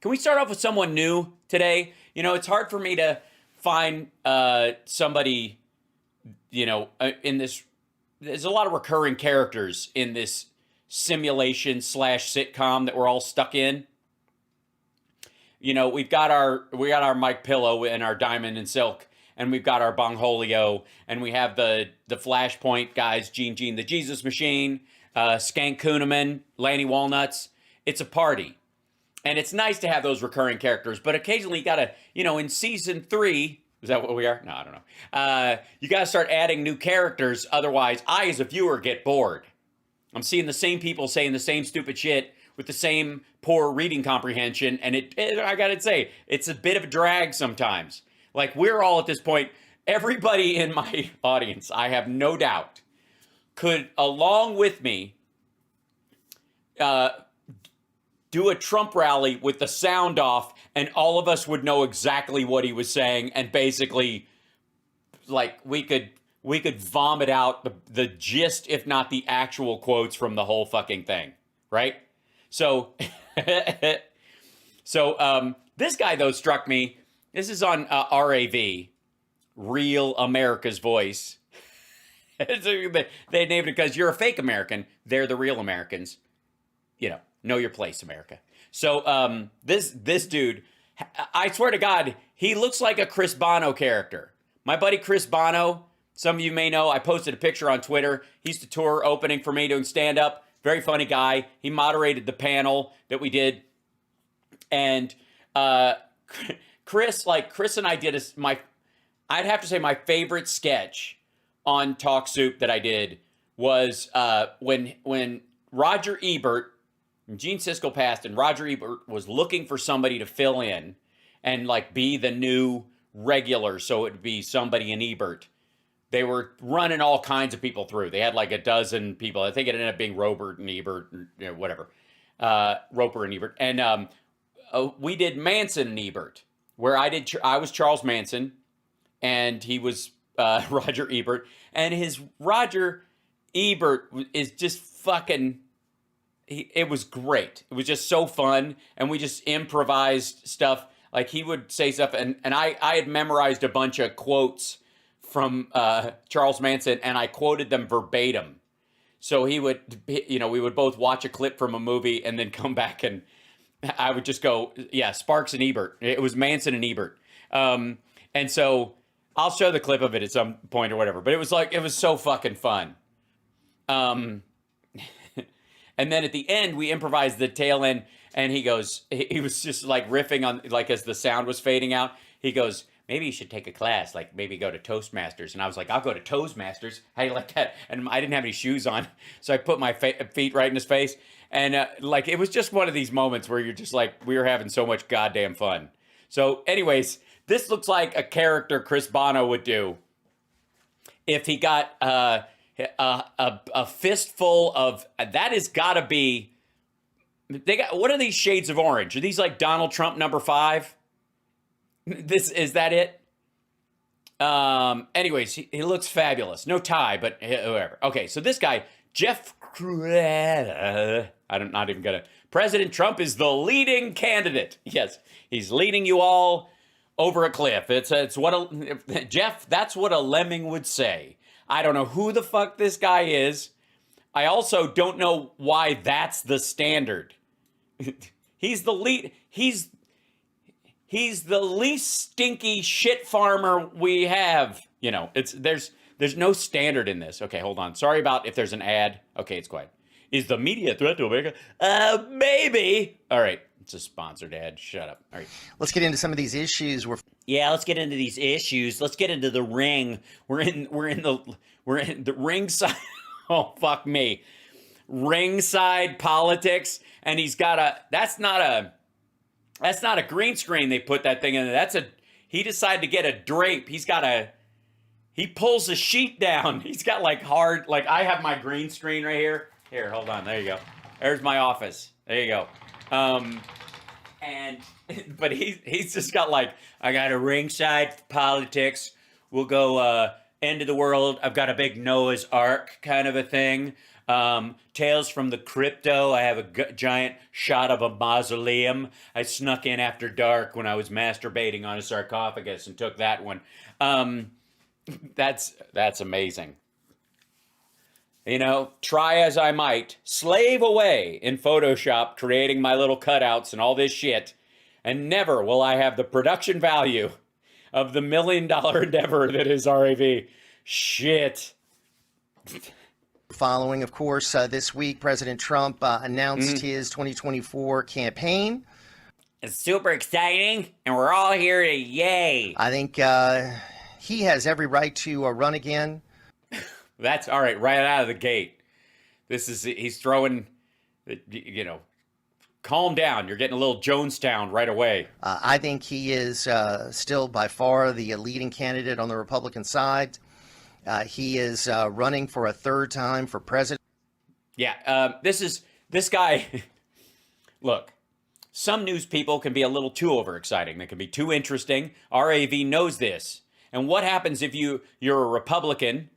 Can we start off with someone new today? You know, it's hard for me to find somebody, you know, in this. There's a lot of recurring characters in this simulation / sitcom that we're all stuck in. You know, we got our Mike Pillow and our Diamond and Silk, and we've got our Bongholio, and we have the Flashpoint guys, Gene the Jesus Machine, Skank Kuhneman, Lanny Walnuts. It's a party. And it's nice to have those recurring characters, but occasionally you gotta, you know, in season 3, is that what we are? No, I don't know. You gotta start adding new characters, otherwise I, as a viewer, get bored. I'm seeing the same people saying the same stupid shit with the same poor reading comprehension, and I gotta say, it's a bit of a drag sometimes. Like, we're all at this point, everybody in my audience, I have no doubt, could, along with me, do a Trump rally with the sound off, and all of us would know exactly what he was saying, and basically, like, we could vomit out the gist, if not the actual quotes from the whole fucking thing, right? So, this guy, though, struck me. This is on RAV, Real America's Voice. They named it because you're a fake American. They're the real Americans. You know your place, America. So this dude, I swear to God, he looks like a Chris Bono character. My buddy Chris Bono, some of you may know, I posted a picture on Twitter. He used to tour opening for me doing stand-up. Very funny guy. He moderated the panel that we did. And Chris and I did I'd have to say my favorite sketch on Talk Soup that I did was when Roger Ebert, Gene Siskel passed, and Roger Ebert was looking for somebody to fill in and like be the new regular, so it would be somebody in Ebert. They were running all kinds of people through. They had like a dozen people. I think it ended up being Robert and Ebert, or, you know, whatever. Roper and Ebert. And we did Manson and Ebert, where I was Charles Manson, and he was Roger Ebert. And his Roger Ebert is just fucking... It was great. It was just so fun, and we just improvised stuff. Like, he would say stuff, and I had memorized a bunch of quotes from Charles Manson, and I quoted them verbatim. So he would, you know, we would both watch a clip from a movie and then come back, and I would just go, yeah, Sparks and Ebert. It was Manson and Ebert. And so I'll show the clip of it at some point or whatever. But it was so fucking fun. And then at the end, we improvised the tail end, and he was just like riffing on, like, as the sound was fading out, he goes, maybe you should take a class, like maybe go to Toastmasters. And I was like, I'll go to Toastmasters. How do you like that? And I didn't have any shoes on, so I put my feet right in his face. And like, it was just one of these moments where you're just like, we were having so much goddamn fun. So anyways, this looks like a character Chris Bono would do if he got... a fistful of that has got to be. They got, what are these shades of orange? Are these like Donald Trump number 5? Is that it? Anyways, he looks fabulous. No tie, but whoever. Okay, so this guy, Jeff Crouere, I'm not even gonna. President Trump is the leading candidate. Yes, he's leading you all over a cliff. It's what Jeff. That's what a lemming would say. I don't know who the fuck this guy is. I also don't know why that's the standard. He's the lead. He's the least stinky shit farmer we have. You know, there's no standard in this. Okay, hold on. Sorry about if there's an ad. Okay, it's quiet. Is the media a threat to America? Maybe. All right. It's a sponsored ad. Shut up. All right. Let's get into some of these issues. Yeah, let's get into these issues. Let's get into the ring. We're in the ringside. Oh, fuck me. Ringside politics. And he's got that's not a green screen they put that thing in there. He decided to get a drape. He pulls a sheet down. He's got like hard, like I have my green screen right here. Here, hold on. There you go. There's my office. There you go. But he's just got like, I got a ringside politics. We'll go end of the world. I've got a big Noah's Ark kind of a thing. Tales from the Crypto. I have a giant shot of a mausoleum. I snuck in after dark when I was masturbating on a sarcophagus and took that one. That's amazing. You know, try as I might, slave away in Photoshop, creating my little cutouts and all this shit, and never will I have the production value of the $1 million endeavor that is RAV. Shit. Following, of course, this week, President Trump announced his 2024 campaign. It's super exciting, and we're all here to yay. I think he has every right to run again. That's all right, right out of the gate. He's throwing, calm down. You're getting a little Jonestown right away. I think he is still by far the leading candidate on the Republican side. He is running for a third time for president. Yeah, this guy, look, some news people can be a little too overexciting. They can be too interesting. RAV knows this. And what happens if you're a Republican?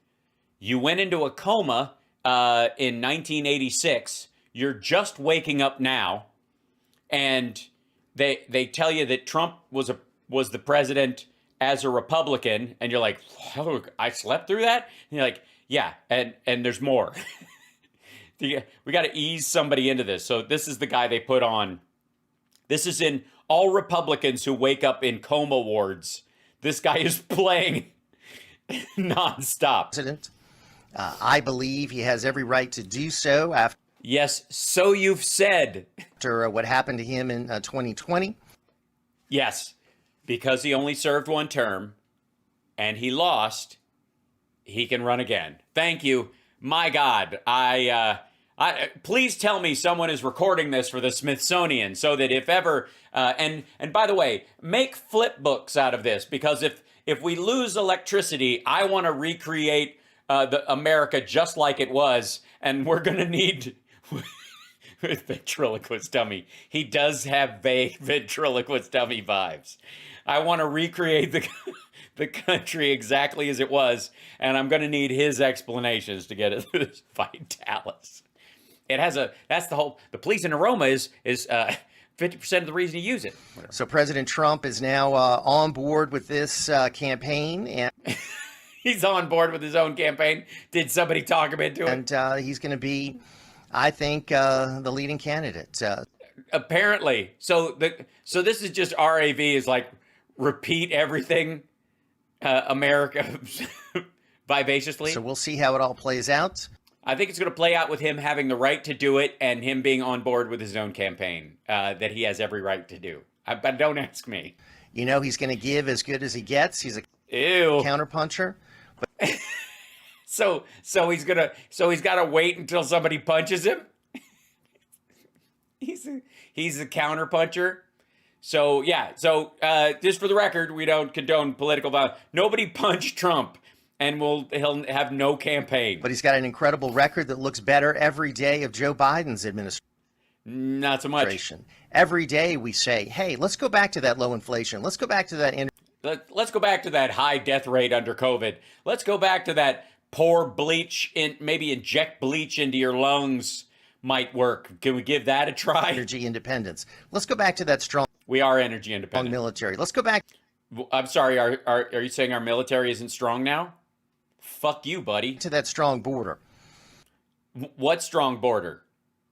You went into a coma in 1986. You're just waking up now, and they tell you that Trump was the president as a Republican, and you're like, oh, I slept through that? And you're like, yeah, and there's more. We got to ease somebody into this. So this is the guy they put on. This is in all Republicans who wake up in coma wards. This guy is playing nonstop. President. I believe he has every right to do so after. Yes, so you've said. After what happened to him in 2020. Yes, because he only served one term and he lost, he can run again. Thank you. My God, please tell me someone is recording this for the Smithsonian so that if ever, and by the way, make flip books out of this, because if we lose electricity, I want to recreate the America just like it was, and we're going to need ventriloquist dummy. He does have vague ventriloquist dummy vibes. I want to recreate the country exactly as it was, and I'm going to need his explanations to get it through this vitalis. The police in aroma is 50% of the reason you use it. Whatever. So President Trump is now on board with this campaign, and he's on board with his own campaign. Did somebody talk him into it? And he's going to be, I think, the leading candidate. Apparently. So this is just RAV is like repeat everything America vivaciously. So we'll see how it all plays out. I think it's going to play out with him having the right to do it and him being on board with his own campaign that he has every right to do. But don't ask me. You know, he's going to give as good as he gets. He's a counterpuncher. So he's got to wait until somebody punches him. He's a counterpuncher. So yeah. So just for the record, we don't condone political violence. Nobody punched Trump, and he'll have no campaign. But he's got an incredible record that looks better every day of Joe Biden's administration. Not so much. Every day we say, hey, let's go back to that low inflation. Let's go back to that. Let's go back to that high death rate under COVID. Let's go back to that pour bleach in, maybe inject bleach into your lungs might work. Can we give that a try? Energy independence. Let's go back to that strong. We are energy independent. Military. Let's go back. I'm sorry. Are you saying our military isn't strong now? Fuck you, buddy. To that strong border. What strong border?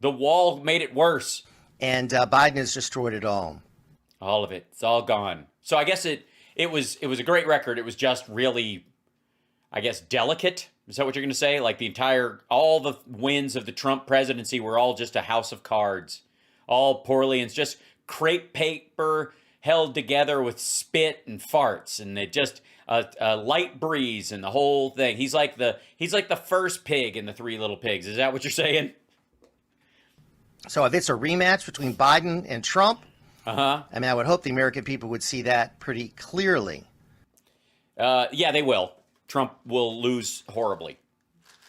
The wall made it worse. And Biden has destroyed it all. All of it. It's all gone. So I guess it was a great record. It was just really, I guess, delicate. Is that what you're going to say? Like all the wins of the Trump presidency were all just a house of cards. All poorly, and it's just crepe paper held together with spit and farts, and it just a light breeze and the whole thing. He's like the first pig in the Three Little Pigs. Is that what you're saying? So if it's a rematch between Biden and Trump, I mean, I would hope the American people would see that pretty clearly. Yeah, they will. Trump will lose horribly.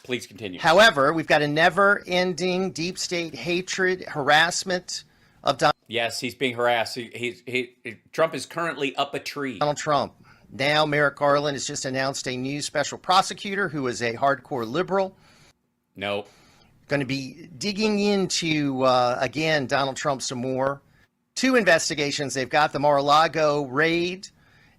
Please continue. However, we've got a never-ending deep state hatred, harassment of Donald. Yes, he's being harassed. Trump is currently up a tree. Donald Trump. Now, Merrick Garland has just announced a new special prosecutor who is a hardcore liberal. No. Going to be digging into, again, Donald Trump some more. 2 investigations. They've got the Mar-a-Lago raid.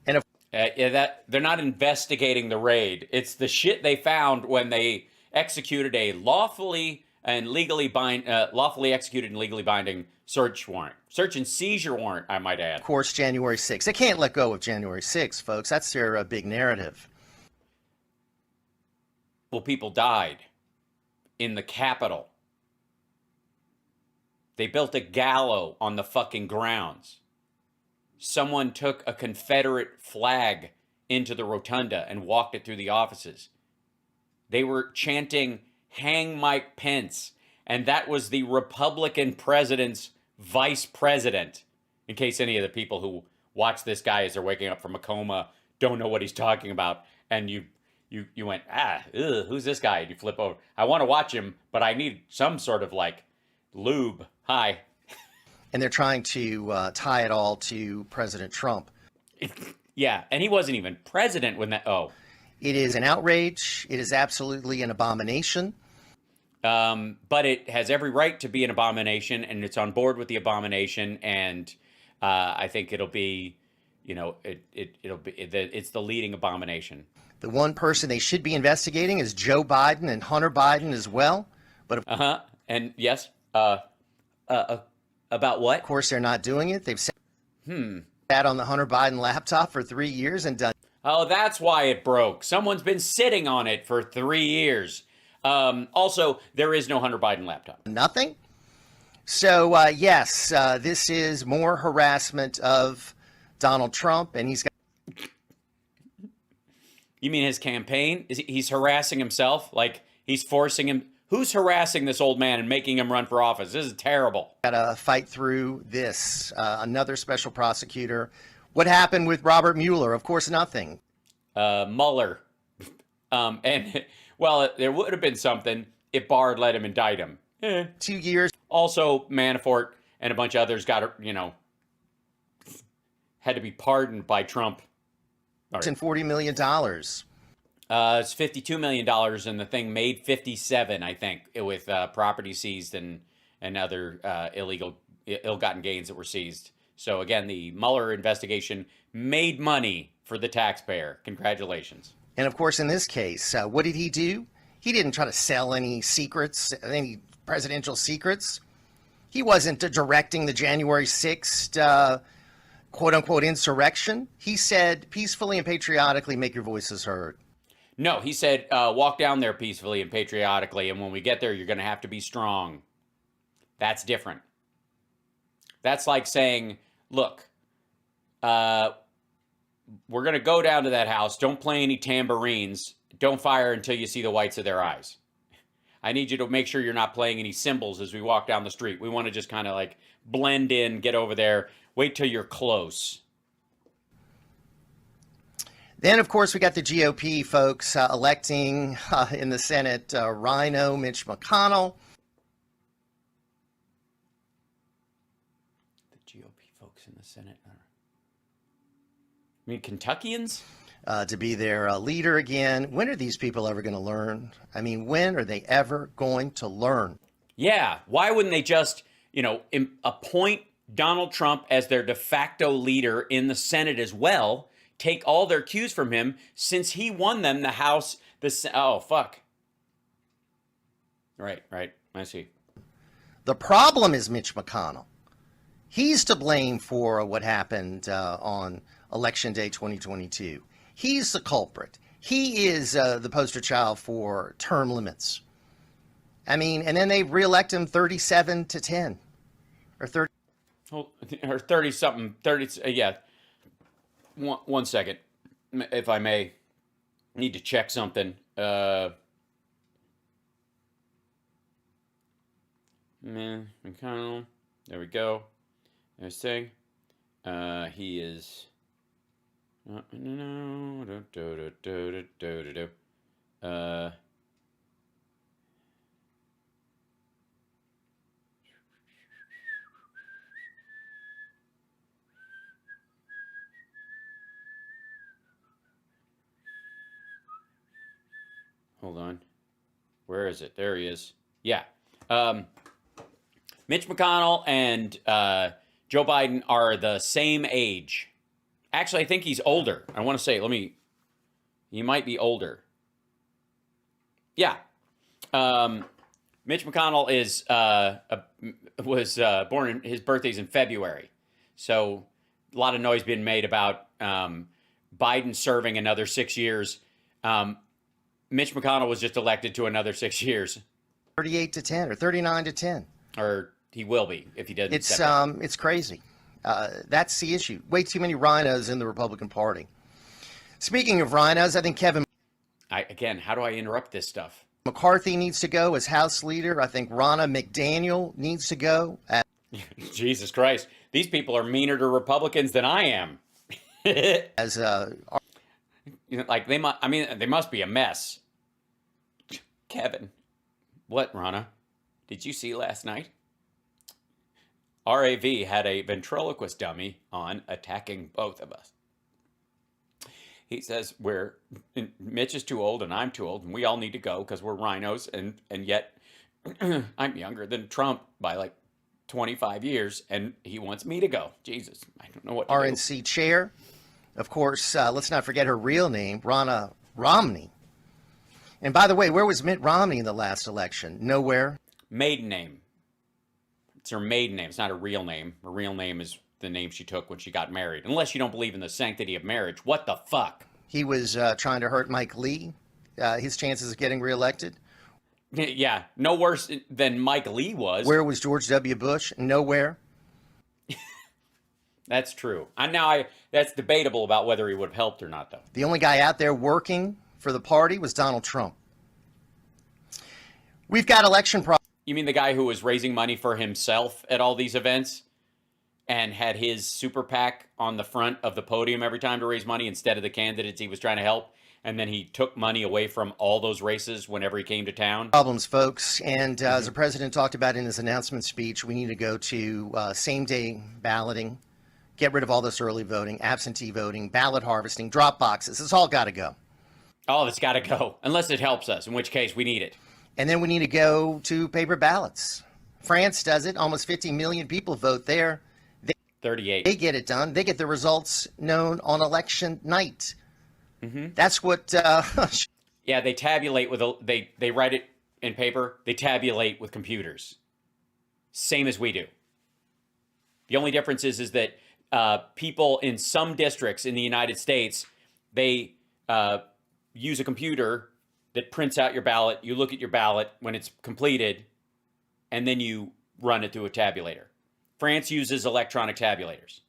And that they're not investigating the raid. It's the shit they found when they executed a lawfully executed and legally binding search and seizure warrant, I might add. Of course, January 6th. They can't let go of January 6th, folks. That's their big narrative. Well, people died in the Capitol. They built a gallows on the fucking grounds. Someone took a Confederate flag into the rotunda and walked it through the offices. They were chanting, "Hang Mike Pence," and that was the Republican president's vice president. In case any of the people who watch this guy as they're waking up from a coma don't know what he's talking about, and you went, who's this guy? And you flip over. I want to watch him, but I need some sort of like lube. Hi. And they're trying to tie it all to President Trump. Yeah, and he wasn't even president when that. Oh. It is an outrage. It is absolutely an abomination. But it has every right to be an abomination, and it's on board with the abomination. And I think it'll be, it's the leading abomination. The one person they should be investigating is Joe Biden and Hunter Biden as well. But and yes, about what? Of course, they're not doing it. They've sat on the Hunter Biden laptop for 3 years and done. Oh, that's why it broke. Someone's been sitting on it for 3 years. Also, there is no Hunter Biden laptop. Nothing. So, yes, this is more harassment of Donald Trump, and he's got. You mean his campaign? He's harassing himself? Like he's forcing him? Who's harassing this old man and making him run for office? This is terrible. Got to fight through this. Another special prosecutor. What happened with Robert Mueller? Of course, nothing. Mueller. And, well, there would have been something if Barr had let him indict him. 2 years. Also, Manafort and a bunch of others got, had to be pardoned by Trump. Right. And $40 million. It's $52 million, and the thing made 57, I think, with property seized and other ill-gotten gains that were seized. So again, the Mueller investigation made money for the taxpayer. Congratulations. And of course, in this case, what did he do? He didn't try to sell any secrets, any presidential secrets. He wasn't directing the January 6th quote-unquote insurrection. He said, peacefully and patriotically, make your voices heard. No, he said, walk down there peacefully and patriotically, and when we get there, you're going to have to be strong. That's different. That's like saying, look, we're going to go down to that house. Don't play any tambourines. Don't fire until you see the whites of their eyes. I need you to make sure you're not playing any cymbals as we walk down the street. We want to just kind of like blend in, get over there, wait till you're close. Then, of course, we got the GOP folks electing in the Senate Rhino Mitch McConnell. The GOP folks in the Senate are... I mean, Kentuckians? To be their leader again. When are these people ever going to learn? I mean, when are they ever going to learn? Yeah. Why wouldn't they just, appoint Donald Trump as their de facto leader in the Senate as well? Take all their cues from him since he won them the House. Oh, fuck. Right. I see. The problem is Mitch McConnell. He's to blame for what happened on Election Day 2022. He's the culprit. He is the poster child for term limits. I mean, and then they reelect him 37-10 or 30. Or 30-something. 30. Yeah. One second, if I may. Need to check something. McConnell. There we go. There's thing. He is. Hold on. Where is it? There he is. Yeah. Mitch McConnell and Joe Biden are the same age. Actually, I think he's older. I want to say, he might be older. Yeah. Mitch McConnell was born, his birthday's in February. So a lot of noise being made about Biden serving another 6 years. Mitch McConnell was just elected to another 6 years. 38 to 10 or 39 to 10. Or he will be if he doesn't. It's crazy. That's the issue. Way too many rhinos in the Republican Party. Speaking of rhinos, I think Kevin how do I interrupt this stuff? McCarthy needs to go as House Leader. I think Ronna McDaniel needs to go. Jesus Christ. These people are meaner to Republicans than I am. As they must be a mess. Kevin. What, Ronna? Did you see last night? RAV had a ventriloquist dummy on attacking both of us. He says Mitch is too old and I'm too old and we all need to go because we're rhinos and yet I'm younger than Trump by like 25 years and he wants me to go. Jesus, I don't know what to RNC chair. Of course, let's not forget her real name, Ronna Romney. And by the way, where was Mitt Romney in the last election? Nowhere. Maiden name. It's her maiden name. It's not her real name. Her real name is the name she took when she got married. Unless you don't believe in the sanctity of marriage. What the fuck? He was trying to hurt Mike Lee. His chances of getting reelected. Yeah, no worse than Mike Lee was. Where was George W. Bush? Nowhere. That's true. That's debatable about whether he would have helped or not, though. The only guy out there working for the party was Donald Trump. We've got election problems. You mean the guy who was raising money for himself at all these events and had his super PAC on the front of the podium every time to raise money instead of the candidates he was trying to help? And then he took money away from all those races whenever he came to town? Problems, folks. And as the president talked about in his announcement speech, we need to go to same-day balloting, get rid of all this early voting, absentee voting, ballot harvesting, drop boxes. It's all got to go. All of it's got to go, unless it helps us, in which case we need it. And then we need to go to paper ballots. France does it. Almost 50 million people vote there. 38. They get it done. They get the results known on election night. Mm-hmm. That's what... Yeah, they tabulate with... They write it in paper. They tabulate with computers. Same as we do. The only difference is that people in some districts in the United States, they use a computer that prints out your ballot. You look at your ballot when it's completed, and then you run it through a tabulator. France uses electronic tabulators.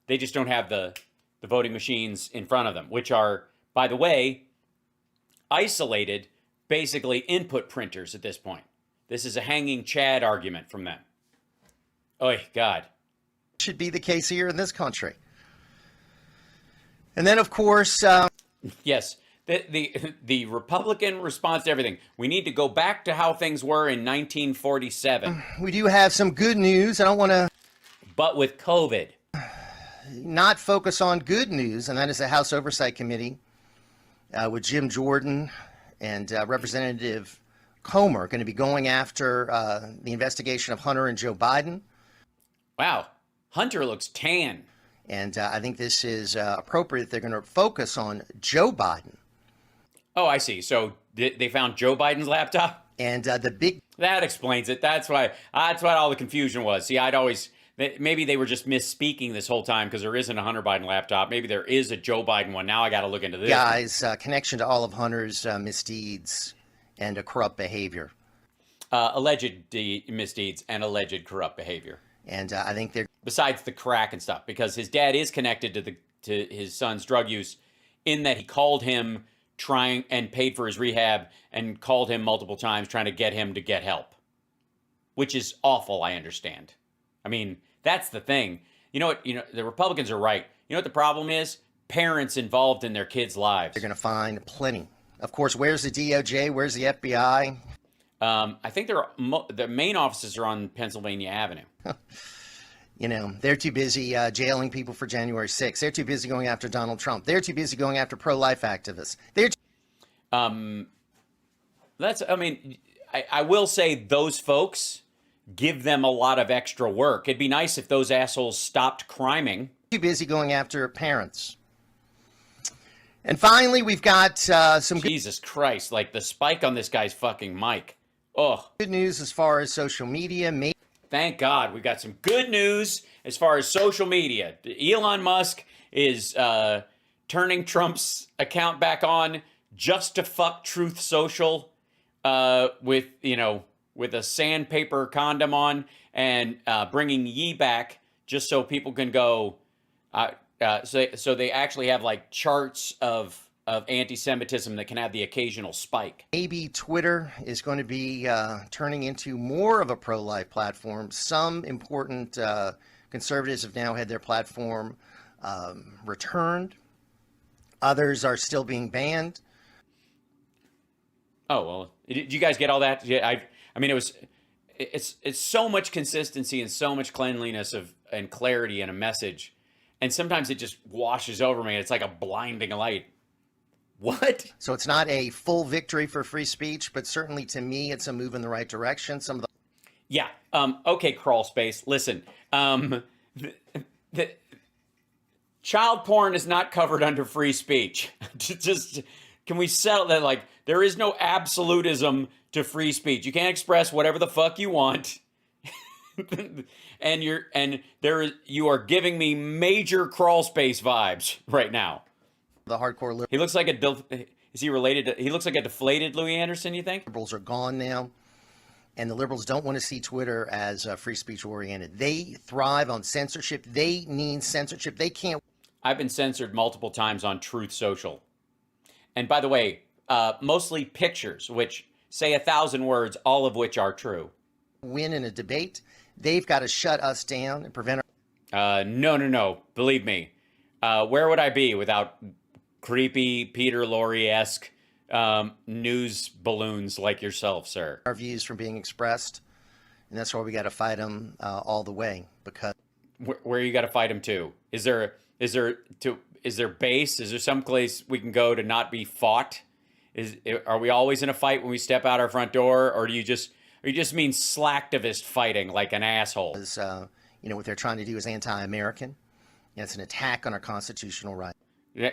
They just don't have the voting machines in front of them, which are, by the way, isolated, basically input printers at this point. This is a hanging Chad argument from them. Oh, God. Should be the case here in this country. And then, of course... Yes. The Republican response to everything. We need to go back to how things were in 1947. We do have some good news. I don't want to... But with COVID. Not focus on good news, and that is the House Oversight Committee with Jim Jordan and Representative Comer going to be going after the investigation of Hunter and Joe Biden. Wow. Hunter looks tan. And I think this is appropriate. They're going to focus on Joe Biden. Oh, I see. So they found Joe Biden's laptop? And the big... That explains it. That's what all the confusion was. See, maybe they were just misspeaking this whole time because there isn't a Hunter Biden laptop. Maybe there is a Joe Biden one. Now I got to look into this. Guys, connection to all of Hunter's misdeeds and corrupt behavior. Alleged misdeeds and alleged corrupt behavior. And I think they're... Besides the crack and stuff, because his dad is connected to his son's drug use in that he called him trying and paid for his rehab and called him multiple times trying to get him to get help, which is awful, I understand. I mean, that's the thing. You know what? The Republicans are right. You know what the problem is? Parents involved in their kids' lives. They're going to find plenty. Of course, where's the DOJ? Where's the FBI? I think the main offices are on Pennsylvania Avenue. They're too busy jailing people for January 6th. They're too busy going after Donald Trump. They're too busy going after pro-life activists. I will say those folks give them a lot of extra work. It'd be nice if those assholes stopped criming. Too busy going after parents. And finally, we've got some Jesus Christ, like the spike on this guy's fucking mic. Oh, good news as far as social media. thank God we got some good news as far as social media. Elon Musk is turning Trump's account back on just to fuck Truth Social with a sandpaper condom on, and bringing Ye back just so people can go. So they actually have like charts of anti-Semitism that can have the occasional spike. Maybe Twitter is going to be turning into more of a pro-life platform. Some important conservatives have now had their platform returned. Others are still being banned. Oh, well, did you guys get all that? Yeah, I mean, it's so much consistency and so much cleanliness and clarity in a message. And sometimes it just washes over me. It's like a blinding light. What? So it's not a full victory for free speech, but certainly to me, it's a move in the right direction. Some of the Yeah. Okay, crawl space. Listen, the child porn is not covered under free speech. Just can we settle that? Like, there is no absolutism to free speech. You can't express whatever the fuck you want. And you are giving me major crawl space vibes right now. the hardcore He looks like is he related to, he looks like a deflated Louis Anderson, you think? liberals are gone now. And the liberals don't want to see Twitter as free speech oriented. They thrive on censorship. They need censorship. They can't I've been censored multiple times on Truth Social. And by the way, mostly pictures, which say 1,000 words, all of which are true. win in a debate. They've got to shut us down and prevent No. Believe me. Where would I be without creepy Peter Lorre-esque news balloons like yourself, sir? our views from being expressed. And that's why we got to fight them all the way. Because Where you got to fight them to? Is there base? Is there some place we can go to not be fought? Are we always in a fight when we step out our front door, or do you just mean slacktivist fighting like an asshole? what they're trying to do is anti-American. And it's an attack on our constitutional rights.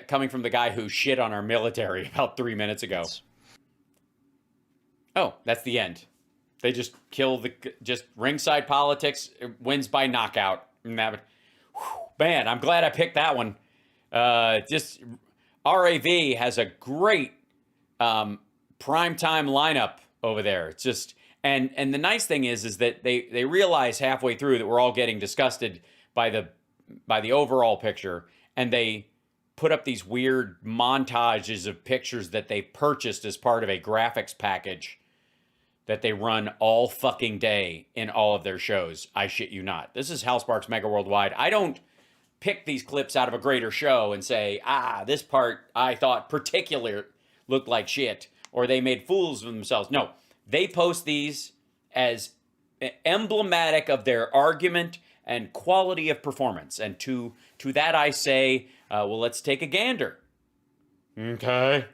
Coming from the guy who shit on our military about 3 minutes ago. Oh, that's the end. They just kill just ringside politics, wins by knockout. Man, I'm glad I picked that one. Just RAV has a great primetime lineup over there. It's just and the nice thing is that they realize halfway through that we're all getting disgusted by the overall picture, and they put up these weird montages of pictures that they purchased as part of a graphics package that they run all fucking day in all of their shows. I shit you not. This is Hal Sparks Mega Worldwide. I don't pick these clips out of a greater show and say, this part I thought particularly looked like shit, or they made fools of themselves. No, they post these as emblematic of their argument and quality of performance. And to that I say, well, let's take a gander. Okay.